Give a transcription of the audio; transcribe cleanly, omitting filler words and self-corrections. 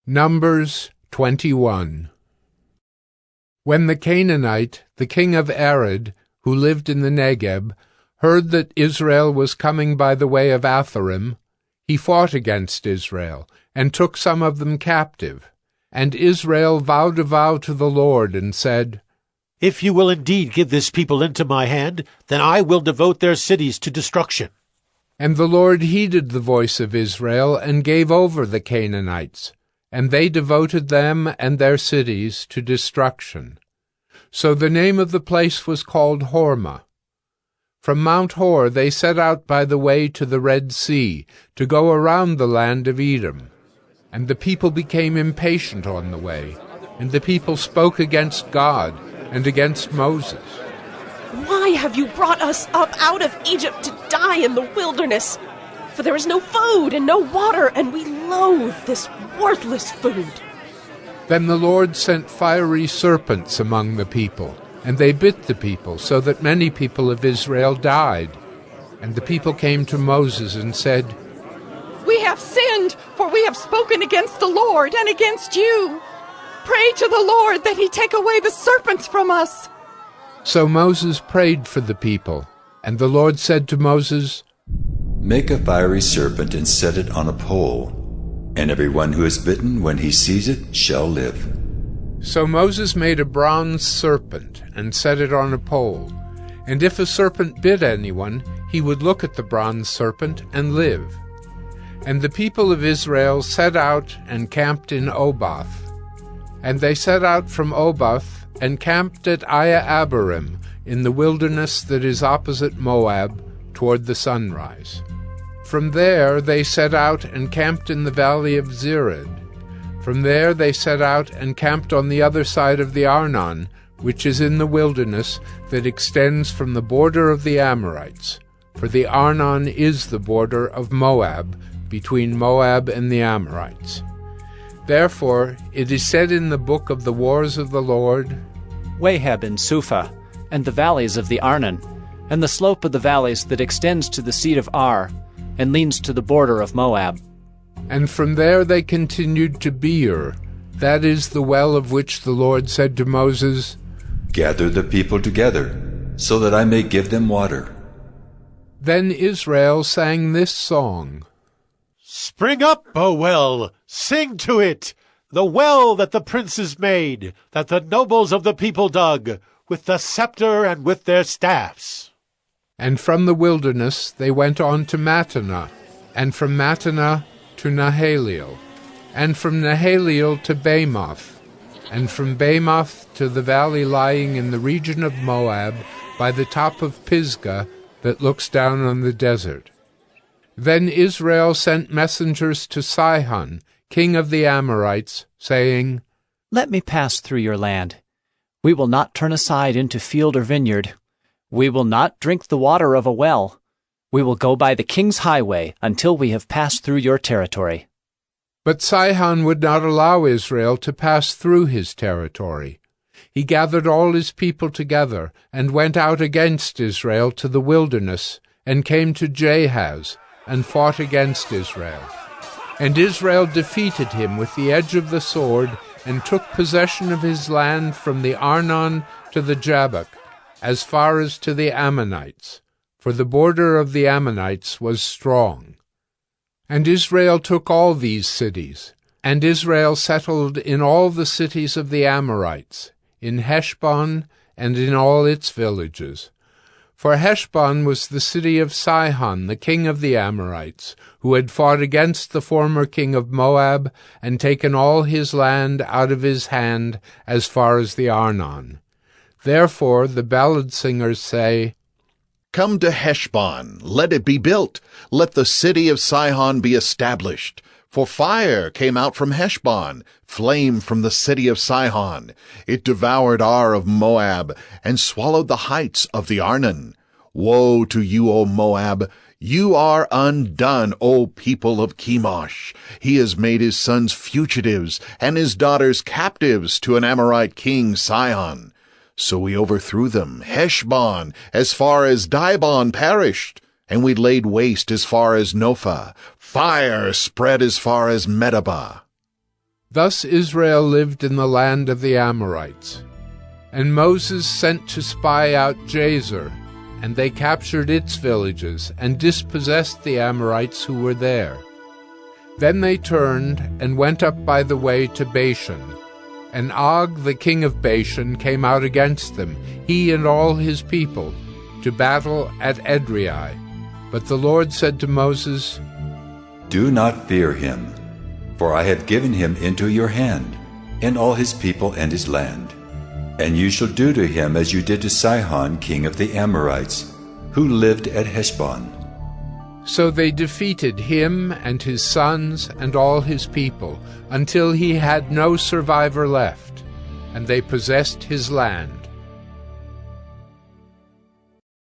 Numbers 21. When the Canaanite, the king of Arad, who lived in the Negeb, heard that Israel was coming by the way of Atharim, he fought against Israel, and took some of them captive. And Israel vowed a vow to the Lord, and said, If you will indeed give this people into my hand, then I will devote their cities to destruction. And the Lord heeded the voice of Israel, and gave over the Canaanites, and they devoted them and their cities to destruction. So the name of the place was called Hormah. From Mount Hor they set out by the way to the Red Sea, to go around the land of Edom. And the people became impatient on the way, and the people spoke against God and against Moses. Why have you brought us up out of Egypt to die in the wilderness? For there is no food and no water, and we loathe this worthless food. Then the Lord sent fiery serpents among the people, and they bit the people, so that many people of Israel died. And the people came to Moses and said, We have sinned, for we have spoken against the Lord and against you. Pray to the Lord that he take away the serpents from us. So Moses prayed for the people, and the Lord said to Moses, Make a fiery serpent and set it on a pole, and everyone who is bitten when he sees it shall live. So Moses made a bronze serpent and set it on a pole, and if a serpent bit anyone, he would look at the bronze serpent and live. And the people of Israel set out and camped in Oboth. And they set out from Oboth and camped at Iye-abarim in the wilderness that is opposite Moab toward the sunrise. From there they set out and camped in the valley of Zered. From there they set out and camped on the other side of the Arnon, which is in the wilderness that extends from the border of the Amorites. For the Arnon is the border of Moab, between Moab and the Amorites. Therefore it is said in the book of the wars of the Lord, Waheb and Suphah, and the valleys of the Arnon, and the slope of the valleys that extends to the seat of Ar, and leans to the border of Moab. And from there they continued to Beer, that is the well of which the Lord said to Moses, Gather the people together, so that I may give them water. Then Israel sang this song, Spring up, O well, sing to it, the well that the princes made, that the nobles of the people dug, with the scepter and with their staffs. And from the wilderness they went on to Mattanah, and from Mattanah to Nahaliel, and from Nahaliel to Bamoth, and from Bamoth to the valley lying in the region of Moab, by the top of Pisgah that looks down on the desert. Then Israel sent messengers to Sihon, king of the Amorites, saying, Let me pass through your land. We will not turn aside into field or vineyard. We will not drink the water of a well. We will go by the king's highway until we have passed through your territory. But Sihon would not allow Israel to pass through his territory. He gathered all his people together, and went out against Israel to the wilderness, and came to Jahaz, and fought against Israel. And Israel defeated him with the edge of the sword, and took possession of his land from the Arnon to the Jabbok, as far as to the Ammonites, for the border of the Ammonites was strong. And Israel took all these cities, and Israel settled in all the cities of the Amorites, in Heshbon and in all its villages. For Heshbon was the city of Sihon, the king of the Amorites, who had fought against the former king of Moab, and taken all his land out of his hand as far as the Arnon. Therefore the ballad singers say, Come to Heshbon, let it be built, let the city of Sihon be established. For fire came out from Heshbon, flame from the city of Sihon. It devoured Ar of Moab, and swallowed the heights of the Arnon. Woe to you, O Moab! You are undone, O people of Chemosh. He has made his sons fugitives, and his daughters captives to an Amorite king, Sihon. So we overthrew them. Heshbon, as far as Dibon, perished, and we laid waste as far as Nophah. Fire spread as far as Medeba. Thus Israel lived in the land of the Amorites. And Moses sent to spy out Jazer, and they captured its villages and dispossessed the Amorites who were there. Then they turned and went up by the way to Bashan. And Og the king of Bashan came out against them, he and all his people, to battle at Edrei. But the Lord said to Moses, Do not fear him, for I have given him into your hand, and all his people and his land. And you shall do to him as you did to Sihon king of the Amorites, who lived at Heshbon. So they defeated him and his sons and all his people, until he had no survivor left, and they possessed his land.